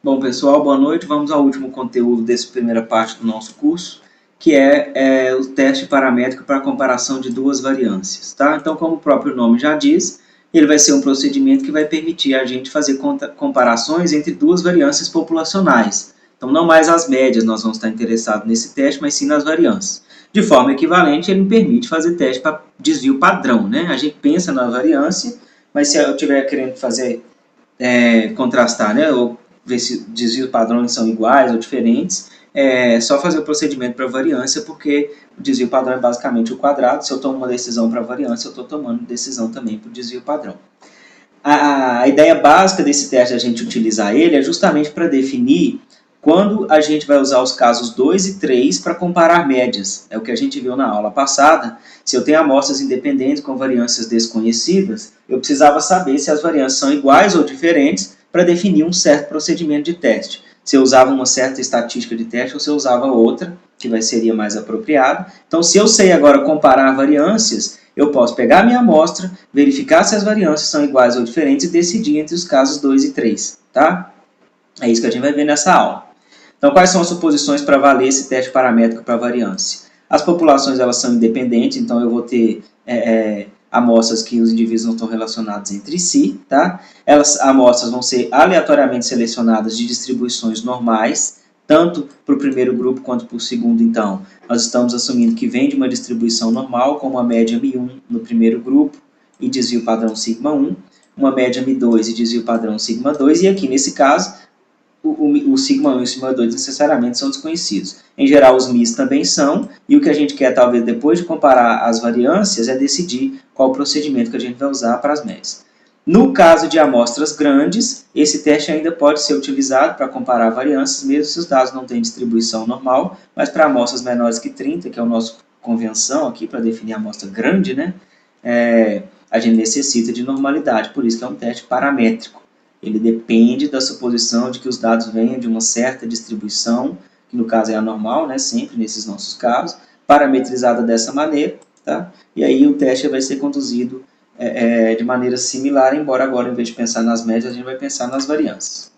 Bom, pessoal, boa noite. Vamos ao último conteúdo dessa primeira parte do nosso curso, que é o teste paramétrico para comparação de duas variâncias. Tá? Então, como o próprio nome já diz, ele vai ser um procedimento que vai permitir a gente fazer comparações entre duas variâncias populacionais. Então, não mais as médias nós vamos estar interessados nesse teste, mas sim nas variâncias. De forma equivalente, ele me permite fazer teste para desvio padrão. Né? A gente pensa na variância, mas se eu estiver querendo fazer contrastar, né, ou ver se desvios padrões são iguais ou diferentes, é só fazer o procedimento para variância, porque o desvio padrão é basicamente o quadrado. Se eu tomo uma decisão para variância, eu estou tomando decisão também para o desvio padrão. A ideia básica desse teste, a gente utilizar ele, é justamente para definir quando a gente vai usar os casos 2 e 3 para comparar médias. É o que a gente viu na aula passada. Se eu tenho amostras independentes com variâncias desconhecidas, eu precisava saber se as variâncias são iguais ou diferentes para definir um certo procedimento de teste. Se eu usava uma certa estatística de teste ou se eu usava outra, que seria mais apropriado. Então, se eu sei agora comparar variâncias, eu posso pegar a minha amostra, verificar se as variâncias são iguais ou diferentes e decidir entre os casos 2 e 3. Tá? É isso que a gente vai ver nessa aula. Então, quais são as suposições para valer esse teste paramétrico para variância? As populações elas são independentes, então eu vou ter amostras que os indivíduos não estão relacionados entre si. Tá? Amostras vão ser aleatoriamente selecionadas de distribuições normais, tanto para o primeiro grupo quanto para o segundo, então. Nós estamos assumindo que vem de uma distribuição normal, com uma média μ1 no primeiro grupo e desvio padrão σ1, uma média μ2 e desvio padrão σ2, e aqui nesse caso, o σ1 e o σ2 necessariamente são desconhecidos. Em geral, os μ's também são, e o que a gente quer, talvez, depois de comparar as variâncias, é decidir qual o procedimento que a gente vai usar para as médias. No caso de amostras grandes, esse teste ainda pode ser utilizado para comparar variâncias, mesmo se os dados não têm distribuição normal, mas para amostras menores que 30, que é a nossa convenção aqui para definir a amostra grande, né, a gente necessita de normalidade, por isso que é um teste paramétrico. Ele depende da suposição de que os dados venham de uma certa distribuição, que no caso é a normal, né, sempre nesses nossos casos, parametrizada dessa maneira, tá? E aí o teste vai ser conduzido de maneira similar, embora agora, em vez de pensar nas médias, a gente vai pensar nas variâncias.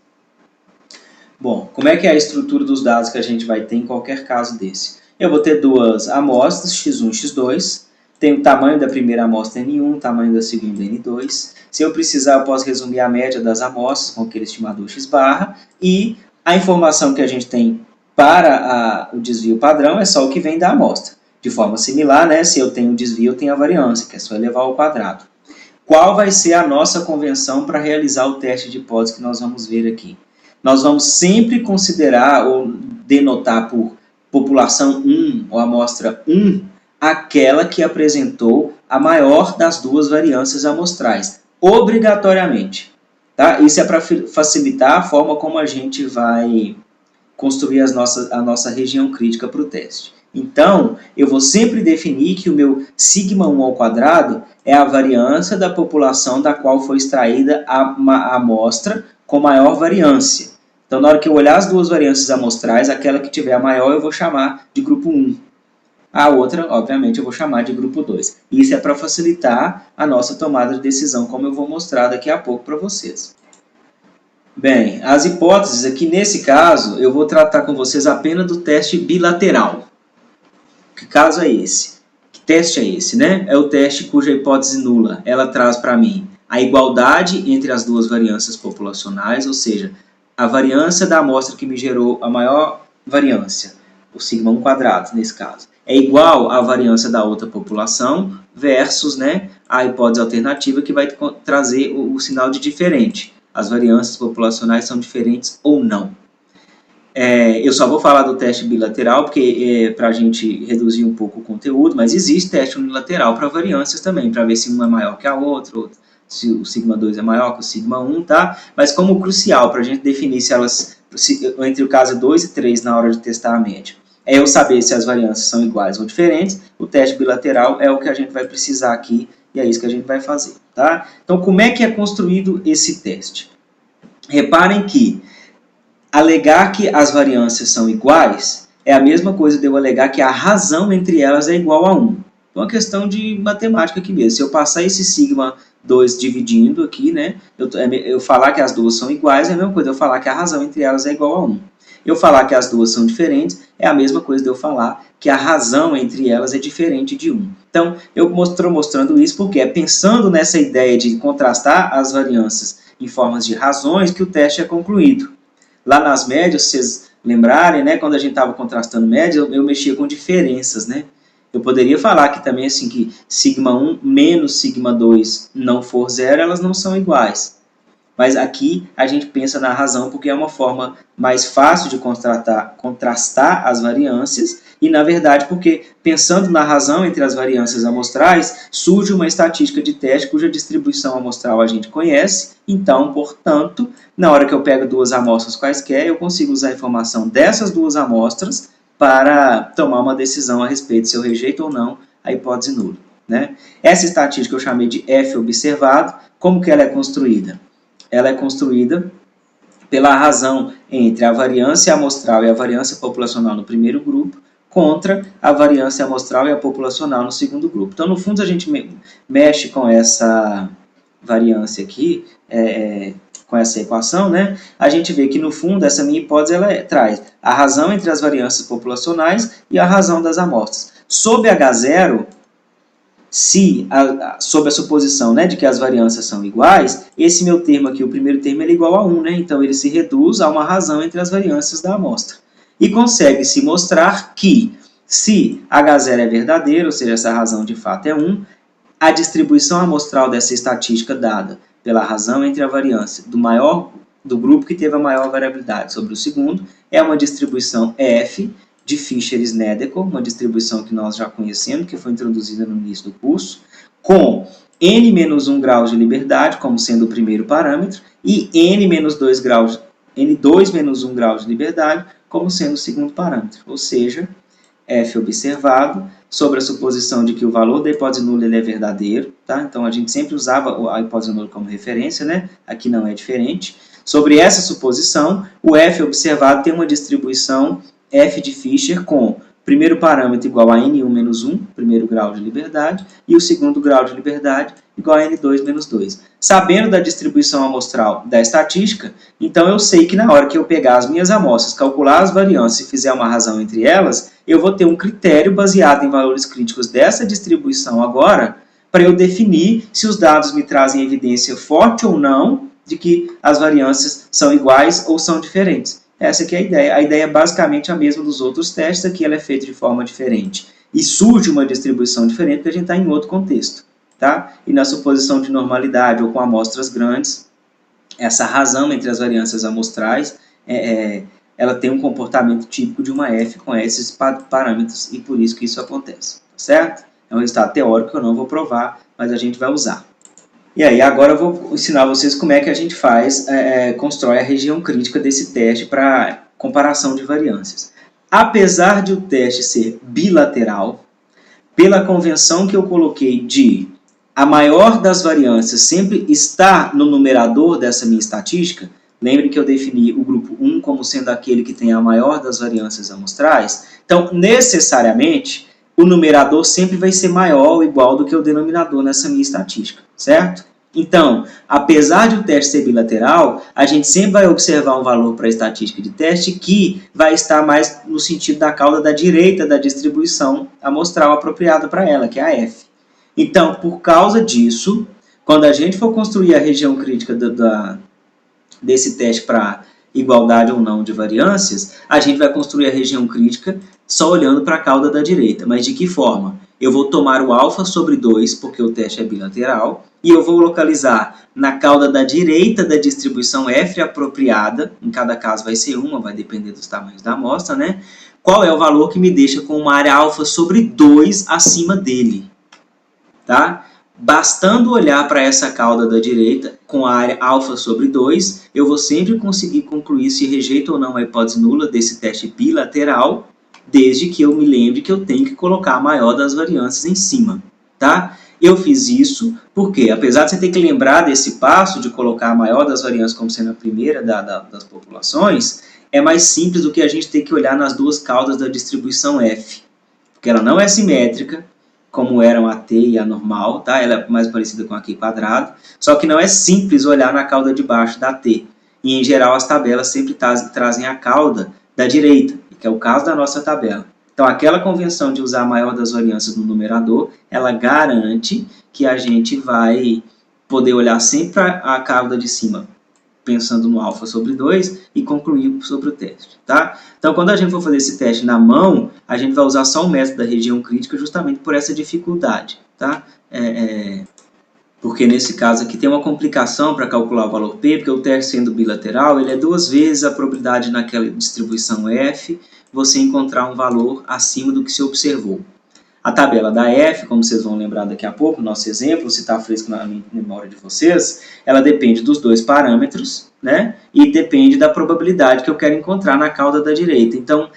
Bom, como é que é a estrutura dos dados que a gente vai ter em qualquer caso desse? Eu vou ter duas amostras, x1 e x2, tem o tamanho da primeira amostra N1, o tamanho da segunda N2. Se eu precisar, eu posso resumir a média das amostras com aquele estimador x barra, e a informação que a gente tem para o desvio padrão é só o que vem da amostra. De forma similar, né, se eu tenho desvio, eu tenho a variância, que é só elevar ao quadrado. Qual vai ser a nossa convenção para realizar o teste de hipótese que nós vamos ver aqui? Nós vamos sempre considerar ou denotar por população 1 ou amostra 1 aquela que apresentou a maior das duas variâncias amostrais, obrigatoriamente. Tá? Isso é para facilitar a forma como a gente vai construir a nossa região crítica para o teste. Então, eu vou sempre definir que o meu σ1 ao quadrado é a variância da população da qual foi extraída a amostra com maior variância. Então, na hora que eu olhar as duas variâncias amostrais, aquela que tiver a maior eu vou chamar de grupo 1. A outra, obviamente, eu vou chamar de grupo 2. Isso é para facilitar a nossa tomada de decisão, como eu vou mostrar daqui a pouco para vocês. Bem, as hipóteses aqui, nesse caso, eu vou tratar com vocês apenas do teste bilateral. Que caso é esse? Que teste é esse, né? É o teste cuja hipótese nula, ela traz para mim a igualdade entre as duas variâncias populacionais, ou seja, a variância da amostra que me gerou a maior variância, o σ1 quadrado, nesse caso, é igual à variância da outra população versus, né, a hipótese alternativa que vai trazer o sinal de diferente. As variâncias populacionais são diferentes ou não. Eu só vou falar do teste bilateral, porque para a gente reduzir um pouco o conteúdo, mas existe teste unilateral para variâncias também, para ver se uma é maior que a outra, se o σ2 é maior que o σ1, tá? Mas como crucial para a gente definir se elas, entre o caso 2 e 3 na hora de testar a média, é eu saber se as variâncias são iguais ou diferentes, o teste bilateral é o que a gente vai precisar aqui, e é isso que a gente vai fazer, tá? Então, como é que é construído esse teste? Reparem que alegar que as variâncias são iguais é a mesma coisa de eu alegar que a razão entre elas é igual a 1. Então, é uma questão de matemática aqui mesmo. Se eu passar esse sigma 2 dividindo aqui, né? Eu falar que as duas são iguais é a mesma coisa de eu falar que a razão entre elas é igual a 1. Eu falar que as duas são diferentes é a mesma coisa de eu falar que a razão entre elas é diferente de 1. Então, eu estou mostrando isso porque é pensando nessa ideia de contrastar as variâncias em formas de razões que o teste é concluído. Lá nas médias, se vocês lembrarem, né, quando a gente estava contrastando médias, eu mexia com diferenças, né? Eu poderia falar aqui também assim que σ1 menos σ2 não for zero, elas não são iguais. Mas aqui a gente pensa na razão porque é uma forma mais fácil de contrastar as variâncias e, na verdade, porque pensando na razão entre as variâncias amostrais, surge uma estatística de teste cuja distribuição amostral a gente conhece. Então, portanto, na hora que eu pego duas amostras quaisquer, eu consigo usar a informação dessas duas amostras para tomar uma decisão a respeito se eu rejeito ou não a hipótese nula, né? Essa estatística eu chamei de F observado. Como que ela é construída? Ela é construída pela razão entre a variância amostral e a variância populacional no primeiro grupo contra a variância amostral e a populacional no segundo grupo. Então, no fundo, a gente mexe com essa variância aqui, com essa equação, né? A gente vê que, no fundo, essa minha hipótese ela traz a razão entre as variâncias populacionais e a razão das amostras. Sob H0, sob a suposição, né, de que as variâncias são iguais, esse meu termo aqui, o primeiro termo, ele é igual a 1, né? Então ele se reduz a uma razão entre as variâncias da amostra. E consegue-se mostrar que, se H0 é verdadeiro, ou seja, essa razão de fato é 1, a distribuição amostral dessa estatística dada pela razão entre a variância do grupo que teve a maior variabilidade sobre o segundo é uma distribuição F, de Fisher-Snedeker, uma distribuição que nós já conhecemos, que foi introduzida no início do curso, com n-1 graus de liberdade como sendo o primeiro parâmetro e n-2 graus, n2-1 grau de liberdade como sendo o segundo parâmetro, ou seja, F observado, sobre a suposição de que o valor da hipótese nula ele é verdadeiro, tá? Então a gente sempre usava a hipótese nula como referência, né? Aqui não é diferente. Sobre essa suposição, o F observado tem uma distribuição F de Fisher com primeiro parâmetro igual a N1 menos 1, primeiro grau de liberdade, e o segundo grau de liberdade igual a N2 menos 2. Sabendo da distribuição amostral da estatística, então eu sei que na hora que eu pegar as minhas amostras, calcular as variâncias e fizer uma razão entre elas, eu vou ter um critério baseado em valores críticos dessa distribuição agora, para eu definir se os dados me trazem evidência forte ou não de que as variâncias são iguais ou são diferentes. Essa aqui é a ideia. A ideia é basicamente a mesma dos outros testes, aqui ela é feita de forma diferente. E surge uma distribuição diferente porque a gente está em outro contexto. Tá? E na suposição de normalidade ou com amostras grandes, essa razão entre as variâncias amostrais, ela tem um comportamento típico de uma F com esses parâmetros e por isso que isso acontece. Certo? É um resultado teórico que eu não vou provar, mas a gente vai usar. E aí, agora eu vou ensinar vocês como é que a gente constrói a região crítica desse teste para comparação de variâncias. Apesar de o teste ser bilateral, pela convenção que eu coloquei de a maior das variâncias sempre estar no numerador dessa minha estatística, lembre que eu defini o grupo 1 como sendo aquele que tem a maior das variâncias amostrais, então, necessariamente, o numerador sempre vai ser maior ou igual do que o denominador nessa minha estatística, certo? Então, apesar de o teste ser bilateral, a gente sempre vai observar um valor para a estatística de teste que vai estar mais no sentido da cauda da direita da distribuição amostral apropriada para ela, que é a F. Então, por causa disso, quando a gente for construir a região crítica desse teste para igualdade ou não de variâncias, a gente vai construir a região crítica só olhando para a cauda da direita. Mas de que forma? Eu vou tomar o alfa sobre 2, porque o teste é bilateral, e eu vou localizar na cauda da direita da distribuição F apropriada, em cada caso vai ser uma, vai depender dos tamanhos da amostra, né? Qual é o valor que me deixa com uma área alfa sobre 2 acima dele, tá? Bastando olhar para essa cauda da direita, com a área alfa sobre 2, eu vou sempre conseguir concluir se rejeito ou não a hipótese nula desse teste bilateral, desde que eu me lembre que eu tenho que colocar a maior das variâncias em cima, tá? Eu fiz isso porque, apesar de você ter que lembrar desse passo de colocar a maior das variâncias como sendo a primeira das populações, é mais simples do que a gente ter que olhar nas duas caudas da distribuição F, porque ela não é simétrica, como eram a T e a normal, tá? Ela é mais parecida com a Q quadrado, só que não é simples olhar na cauda de baixo da T. E, em geral, as tabelas sempre trazem a cauda da direita, que é o caso da nossa tabela. Então, aquela convenção de usar a maior das variâncias no numerador, ela garante que a gente vai poder olhar sempre a cauda de cima, pensando no alfa sobre 2 e concluir sobre o teste, tá? Então, quando a gente for fazer esse teste na mão, a gente vai usar só o método da região crítica justamente por essa dificuldade, tá? Porque nesse caso aqui tem uma complicação para calcular o valor P, porque o teste sendo bilateral, ele é 2 vezes a probabilidade naquela distribuição F, você encontrar um valor acima do que se observou. A tabela da F, como vocês vão lembrar daqui a pouco, no nosso exemplo, se está fresco na memória de vocês, ela depende dos dois parâmetros, né? E depende da probabilidade que eu quero encontrar na cauda da direita. Então,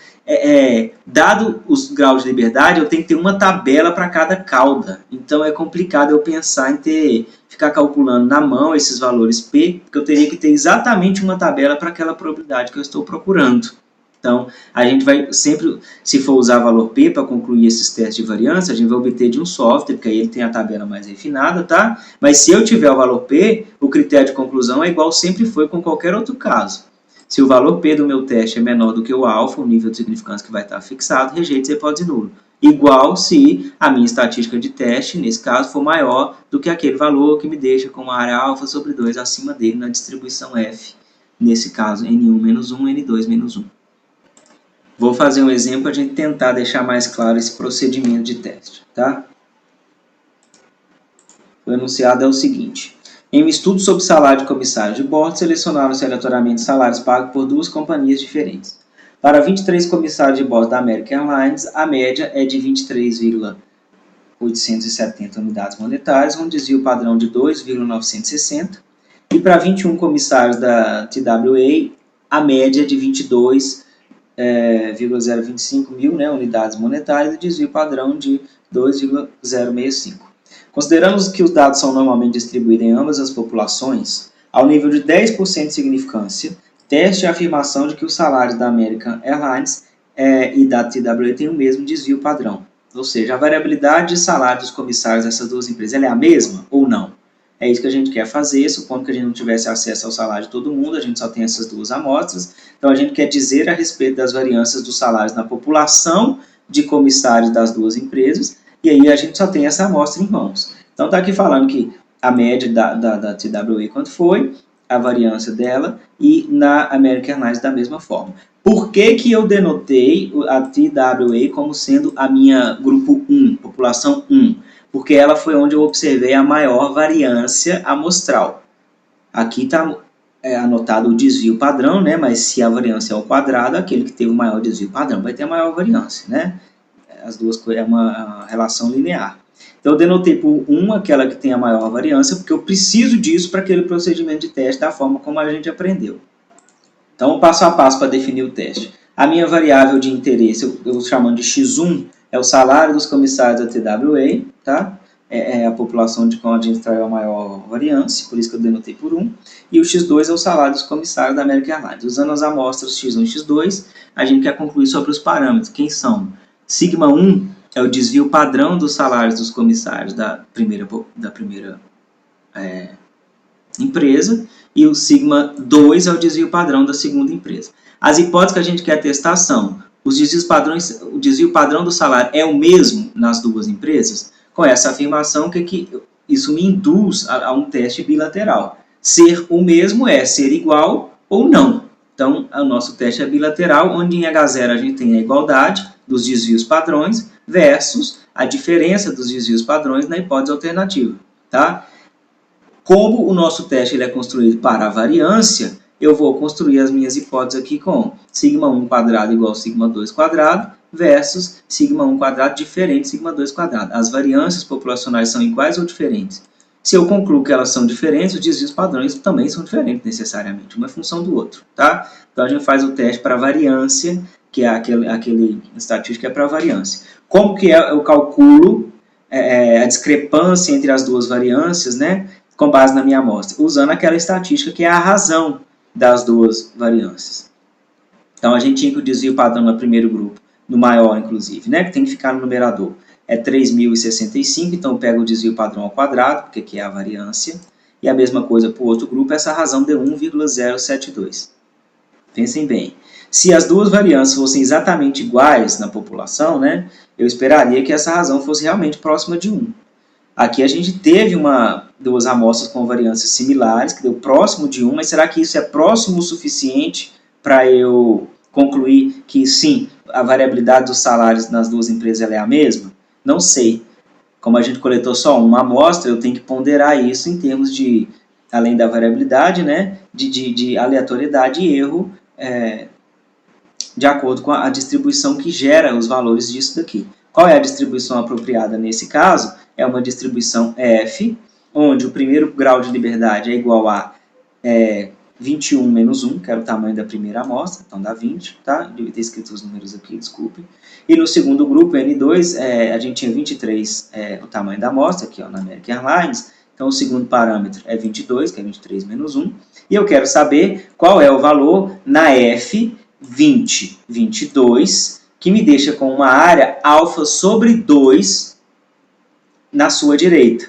dado os graus de liberdade, eu tenho que ter uma tabela para cada cauda. Então, é complicado eu pensar em ficar calculando na mão esses valores P, porque eu teria que ter exatamente uma tabela para aquela probabilidade que eu estou procurando. Então, a gente vai sempre, se for usar valor P para concluir esses testes de variância, a gente vai obter de um software, porque aí ele tem a tabela mais refinada, tá? Mas se eu tiver o valor P, o critério de conclusão é igual sempre foi com qualquer outro caso. Se o valor P do meu teste é menor do que o alfa, o nível de significância que vai estar fixado, rejeita essa hipótese nula. Igual se a minha estatística de teste, nesse caso, for maior do que aquele valor que me deixa com uma área alfa sobre 2 acima dele na distribuição F. Nesse caso, N1 menos 1, N2 menos 1. Vou fazer um exemplo para a gente tentar deixar mais claro esse procedimento de teste, tá? O enunciado é o seguinte. Em um estudo sobre salário de comissários de bordo, selecionaram-se aleatoriamente salários pagos por 2 companhias diferentes. Para 23 comissários de bordo da American Airlines, a média é de 23,870 unidades monetárias, um desvio padrão de 2,960. E para 21 comissários da TWA, a média é de 22,025 mil, né, unidades monetárias e desvio padrão de 2,065. Consideramos que os dados são normalmente distribuídos em ambas as populações, ao nível de 10% de significância, teste a afirmação de que os salários da American Airlines e da TWA têm o mesmo desvio padrão. Ou seja, a variabilidade de salário dos comissários dessas duas empresas ela é a mesma ou não? É isso que a gente quer fazer, supondo que a gente não tivesse acesso ao salário de todo mundo, a gente só tem essas duas amostras, então a gente quer dizer a respeito das variâncias dos salários na população de comissários das duas empresas, e aí a gente só tem essa amostra em mãos. Então está aqui falando que a média da TWA quanto foi, a variância dela, e na American Airlines da mesma forma. Por que eu denotei a TWA como sendo a minha grupo 1, população 1? Porque ela foi onde eu observei a maior variância amostral. Aqui está anotado o desvio padrão, né? Mas se a variância é ao quadrado, aquele que teve o maior desvio padrão vai ter a maior variância, né? As duas coisas é uma relação linear. Então, eu denotei por 1 aquela que tem a maior variância, porque eu preciso disso para aquele procedimento de teste da forma como a gente aprendeu. Então, passo a passo para definir o teste. A minha variável de interesse, eu estou chamando de X1, é o salário dos comissários da TWA, tá? É a população de onde a gente extraiu a maior variância, por isso que eu denotei por 1. E o X2 é o salário dos comissários da American Airlines. Usando as amostras X1 e X2, a gente quer concluir sobre os parâmetros. Quem são? Sigma 1 é o desvio padrão dos salários dos comissários da primeira empresa, e o sigma 2 é o desvio padrão da segunda empresa. As hipóteses que a gente quer testar são: o desvio padrão do salário é o mesmo nas duas empresas? Com essa afirmação, que isso me induz a um teste bilateral. Ser o mesmo é ser igual ou não. Então, o nosso teste é bilateral, onde em H0 a gente tem a igualdade dos desvios padrões versus a diferença dos desvios padrões na hipótese alternativa, tá? Como o nosso teste ele é construído para a variância, eu vou construir as minhas hipóteses aqui com sigma 1 quadrado igual a sigma 2 quadrado versus sigma 1 quadrado diferente de sigma 2 quadrado. As variâncias populacionais são iguais ou diferentes? Se eu concluo que elas são diferentes, os desvios padrões também são diferentes necessariamente, uma é função do outro, tá? Então a gente faz o teste para variância, que é aquele estatística é para variância. Como que eu calculo a discrepância entre as duas variâncias, né? Com base na minha amostra, usando aquela estatística que é a razão das duas variâncias. Então, a gente tinha que o desvio padrão no primeiro grupo, no maior, inclusive, né, que tem que ficar no numerador, é 3.065, então eu pego o desvio padrão ao quadrado, porque aqui é a variância, e a mesma coisa para o outro grupo, essa razão deu 1,072. Pensem bem, se as duas variâncias fossem exatamente iguais na população, né, eu esperaria que essa razão fosse realmente próxima de 1. Aqui a gente teve duas amostras com variâncias similares, que deu próximo de 1, mas será que isso é próximo o suficiente para eu concluir que sim, a variabilidade dos salários nas duas empresas ela é a mesma? Não sei. Como a gente coletou só uma amostra, eu tenho que ponderar isso em termos de, além da variabilidade, né, de aleatoriedade e erro, de acordo com a distribuição que gera os valores disso daqui. Qual é a distribuição apropriada nesse caso? É uma distribuição F, onde o primeiro grau de liberdade é igual a 21 menos 1, que era o tamanho da primeira amostra, então dá 20, tá? Devia ter escrito os números aqui, desculpe. E no segundo grupo, N2, a gente tinha 23, o tamanho da amostra, aqui ó, na American Airlines, então o segundo parâmetro é 22, que é 23 menos 1, e eu quero saber qual é o valor na F 20, 22, que me deixa com uma área alfa sobre 2 na sua direita.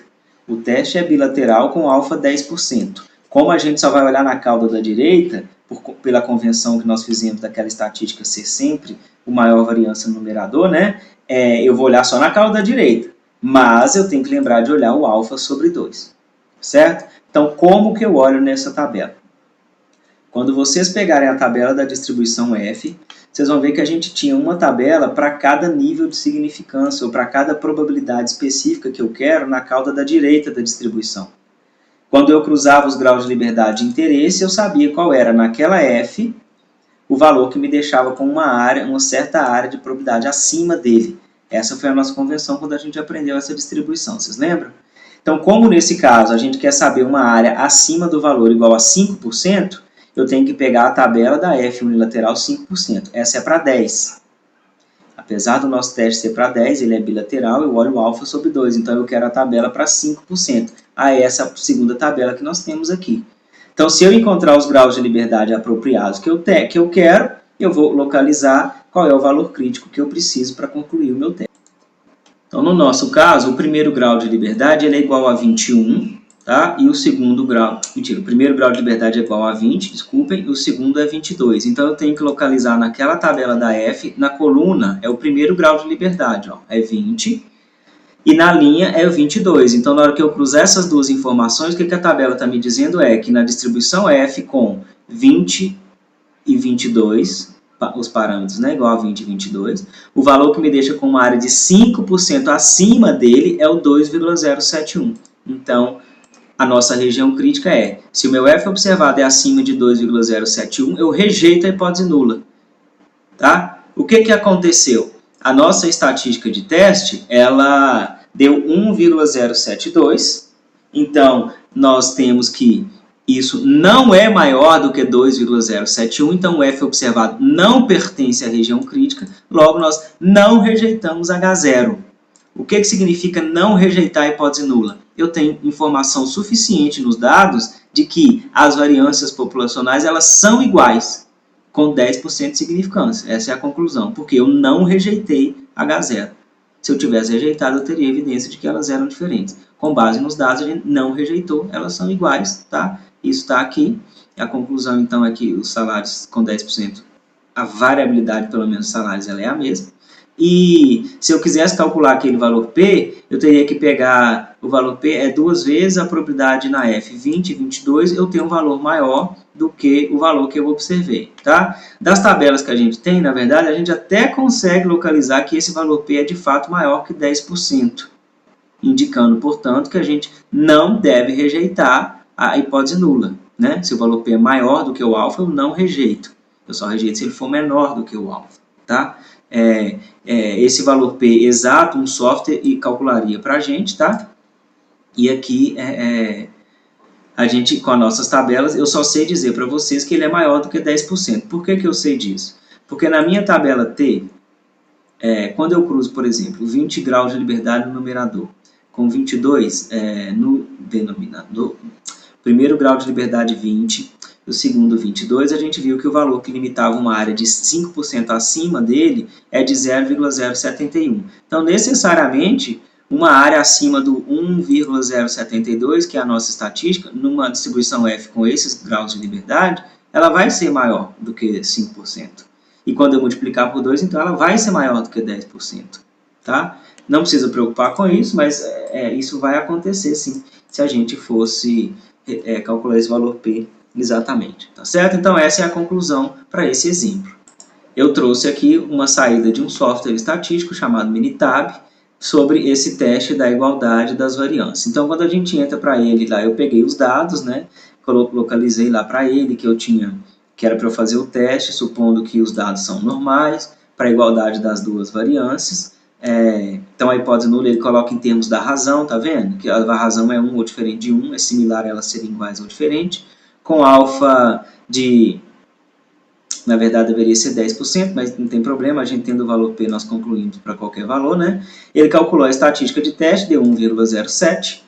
O teste é bilateral com alfa 10%. Como a gente só vai olhar na cauda da direita, pela convenção que nós fizemos daquela estatística ser sempre o maior variância no numerador, né? Eu vou olhar só na cauda da direita, mas eu tenho que lembrar de olhar o alfa sobre 2, certo? Então, como que eu olho nessa tabela? Quando vocês pegarem a tabela da distribuição F, vocês vão ver que a gente tinha uma tabela para cada nível de significância, ou para cada probabilidade específica que eu quero na cauda da direita da distribuição. Quando eu cruzava os graus de liberdade e interesse, eu sabia qual era, naquela F, o valor que me deixava com uma certa área de probabilidade acima dele. Essa foi a nossa convenção quando a gente aprendeu essa distribuição, vocês lembram? Então, como nesse caso a gente quer saber uma área acima do valor igual a 5%, eu tenho que pegar a tabela da F unilateral 5%. Essa é para 10. Apesar do nosso teste ser para 10, ele é bilateral, eu olho o alfa sobre 2, então eu quero a tabela para 5%. Essa é a segunda tabela que nós temos aqui. Então, se eu encontrar os graus de liberdade apropriados que eu quero, eu vou localizar qual é o valor crítico que eu preciso para concluir o meu teste. Então, no nosso caso, o primeiro grau de liberdade ele é igual a 21, tá? E o segundo grau, o primeiro grau de liberdade é igual a 20, desculpem, e o segundo é 22. Então, eu tenho que localizar naquela tabela da F, na coluna, é o primeiro grau de liberdade, ó, é 20, e na linha é o 22. Então, na hora que eu cruzar essas duas informações, o que a tabela está me dizendo é que na distribuição F com 20 e 22, os parâmetros, né, igual a 20 e 22, o valor que me deixa com uma área de 5% acima dele é o 2,071. Então, a nossa região crítica se o meu F observado é acima de 2,071, eu rejeito a hipótese nula. Tá? O que aconteceu? A nossa estatística de teste, ela deu 1,072, então nós temos que isso não é maior do que 2,071, então o F observado não pertence à região crítica, logo nós não rejeitamos H0. O que significa não rejeitar a hipótese nula? Eu tenho informação suficiente nos dados de que as variâncias populacionais elas são iguais, com 10% de significância. Essa é a conclusão, porque eu não rejeitei H0. Se eu tivesse rejeitado, eu teria evidência de que elas eram diferentes. Com base nos dados, a gente não rejeitou, elas são iguais, tá? Isso está aqui. A conclusão, então, é que os salários com 10%, a variabilidade, pelo menos, dos salários, ela é a mesma. E se eu quisesse calcular aquele valor P, eu teria que pegar o valor P, duas vezes a probabilidade na F, 20 e 22, eu tenho um valor maior do que o valor que eu observei, tá? Das tabelas que a gente tem, na verdade, a gente até consegue localizar que esse valor P é de fato maior que 10%, indicando, portanto, que a gente não deve rejeitar a hipótese nula, né? Se o valor P é maior do que o alfa, eu não rejeito. Eu só rejeito se ele for menor do que o alfa, tá? Esse valor P exato, um software e calcularia para a gente, tá? E aqui, a gente, com as nossas tabelas, eu só sei dizer para vocês que ele é maior do que 10%. Por que eu sei disso? Porque na minha tabela T, quando eu cruzo, por exemplo, 20 graus de liberdade no numerador, com 22 no denominador, primeiro grau de liberdade 20, o segundo 22, a gente viu que o valor que limitava uma área de 5% acima dele é de 0,071. Então, necessariamente, uma área acima do 1,072, que é a nossa estatística, numa distribuição F com esses graus de liberdade, ela vai ser maior do que 5%. E quando eu multiplicar por 2, então ela vai ser maior do que 10%. Tá? Não precisa preocupar com isso, mas isso vai acontecer sim, se a gente fosse calcular esse valor P exatamente. Tá certo? Então essa é a conclusão para esse exemplo. Eu trouxe aqui uma saída de um software estatístico chamado Minitab sobre esse teste da igualdade das variâncias. Então quando a gente entra para ele lá, eu peguei os dados, né? Localizei lá para ele que era para eu fazer o teste, supondo que os dados são normais, para a igualdade das duas variâncias. Então a hipótese nula ele coloca em termos da razão, tá vendo? Que a razão é 1 ou diferente de 1, é similar a elas serem iguais ou diferentes. Com alfa de, na verdade deveria ser 10%, mas não tem problema, a gente tendo o valor P nós concluímos para qualquer valor, né? Ele calculou a estatística de teste, deu 1,07.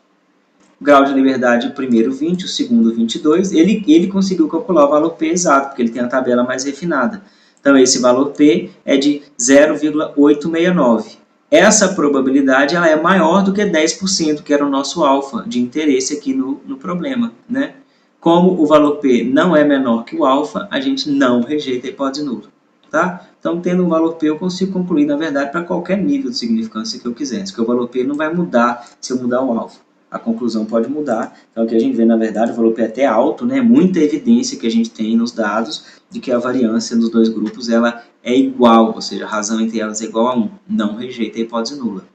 Grau de liberdade, o primeiro 20, o segundo 22. Ele conseguiu calcular o valor P exato, porque ele tem a tabela mais refinada. Então esse valor P é de 0,869. Essa probabilidade ela é maior do que 10%, que era o nosso alfa de interesse aqui no problema, né? Como o valor P não é menor que o alfa, a gente não rejeita a hipótese nula. Tá? Então, tendo um valor P, eu consigo concluir, na verdade, para qualquer nível de significância que eu quisesse, porque o valor P não vai mudar se eu mudar o alfa. A conclusão pode mudar. Então, aqui a gente vê, na verdade, o valor P é até alto, né? Muita evidência que a gente tem nos dados de que a variância dos dois grupos ela é igual, ou seja, a razão entre elas é igual a 1. Não rejeita a hipótese nula.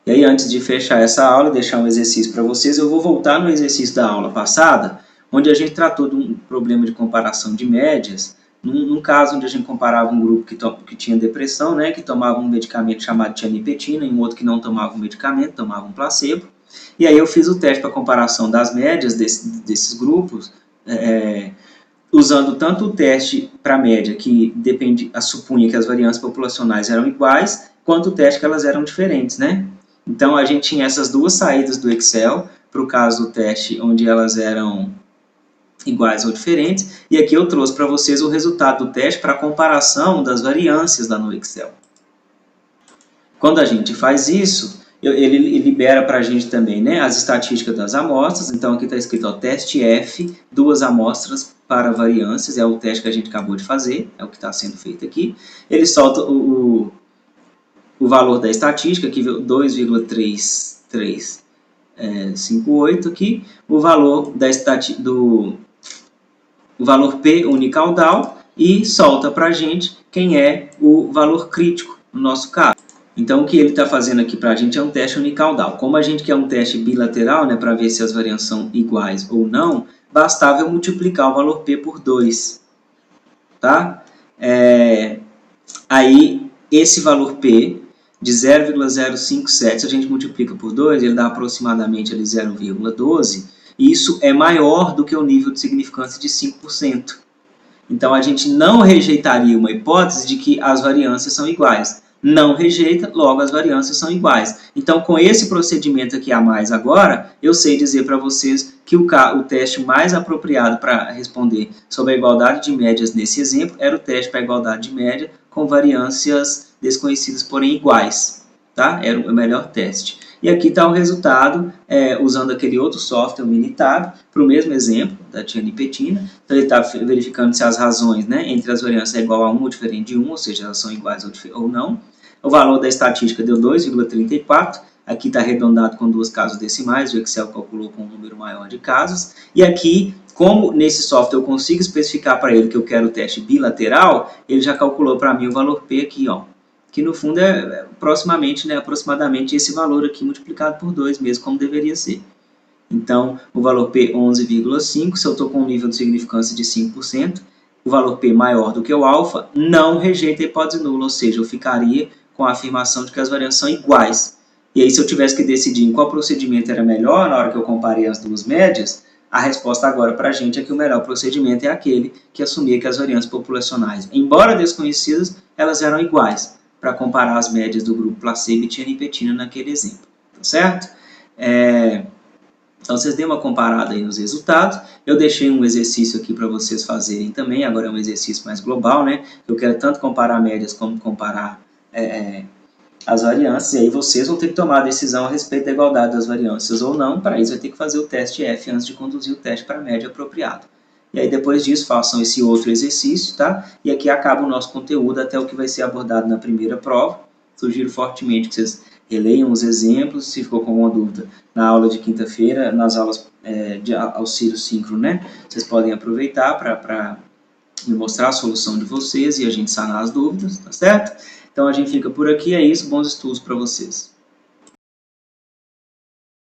E aí, antes de fechar essa aula e deixar um exercício para vocês, eu vou voltar no exercício da aula passada, onde a gente tratou de um problema de comparação de médias, num caso onde a gente comparava um grupo que tinha depressão, né, que tomava um medicamento chamado tianipetina, e um outro que não tomava um medicamento, tomava um placebo. E aí eu fiz o teste para comparação das médias desses grupos, usando tanto o teste para média, que supunha que as variâncias populacionais eram iguais, quanto o teste que elas eram diferentes, né? Então a gente tinha essas duas saídas do Excel, para o caso do teste onde elas eram iguais ou diferentes, e aqui eu trouxe para vocês o resultado do teste para comparação das variâncias lá no Excel. Quando a gente faz isso, ele libera para a gente também, né, as estatísticas das amostras. Então aqui está escrito, ó, teste F, 2 amostras para variâncias, é o teste que a gente acabou de fazer, é o que está sendo feito aqui. Ele solta o valor da estatística, aqui 2,3358 aqui, o valor o valor P unicaudal, e solta para a gente quem é o valor crítico no nosso caso. Então, o que ele está fazendo aqui para a gente é um teste unicaudal. Como a gente quer um teste bilateral, né, para ver se as variâncias são iguais ou não, bastava eu multiplicar o valor P por 2. Tá? Aí, esse valor P de 0,057, se a gente multiplica por 2, ele dá aproximadamente 0,12, e isso é maior do que o nível de significância de 5%. Então, a gente não rejeitaria uma hipótese de que as variâncias são iguais. Não rejeita, logo as variâncias são iguais. Então, com esse procedimento aqui a mais agora, eu sei dizer para vocês que o teste mais apropriado para responder sobre a igualdade de médias nesse exemplo era o teste para a igualdade de média com variâncias desconhecidas, porém iguais. Tá? Era o melhor teste. E aqui está o resultado, usando aquele outro software, o Minitab, para o mesmo exemplo da tianipetina. Então, ele está verificando se as razões, né, entre as variâncias é igual a 1 ou diferente de 1, ou seja, elas são iguais ou não. O valor da estatística deu 2,34. Aqui está arredondado com 2 casas decimais, o Excel calculou com um número maior de casos. E aqui, como nesse software eu consigo especificar para ele que eu quero o teste bilateral, ele já calculou para mim o valor P aqui, ó, que no fundo é aproximadamente esse valor aqui multiplicado por 2 mesmo, como deveria ser. Então, o valor P 11,5, se eu estou com um nível de significância de 5%, o valor P maior do que o alfa, não rejeita a hipótese nula, ou seja, eu ficaria com a afirmação de que as variâncias são iguais. E aí, se eu tivesse que decidir em qual procedimento era melhor, na hora que eu comparei as duas médias, a resposta agora para a gente é que o melhor procedimento é aquele que assumia que as variâncias populacionais, embora desconhecidas, elas eram iguais, para comparar as médias do grupo placebo e tianipetina naquele exemplo, tá certo? Então, vocês deem uma comparada aí nos resultados. Eu deixei um exercício aqui para vocês fazerem também, agora é um exercício mais global, né? Eu quero tanto comparar médias como comparar as variâncias, e aí vocês vão ter que tomar a decisão a respeito da igualdade das variâncias ou não. Para isso vai ter que fazer o teste F antes de conduzir o teste para a média apropriada. E aí depois disso façam esse outro exercício, tá? E aqui acaba o nosso conteúdo até o que vai ser abordado na primeira prova. Sugiro fortemente que vocês releiam os exemplos, se ficou com alguma dúvida, na aula de quinta-feira, nas aulas de auxílio síncrono, né? Vocês podem aproveitar para me mostrar a solução de vocês e a gente sanar as dúvidas, tá certo? Então a gente fica por aqui, é isso, bons estudos para vocês.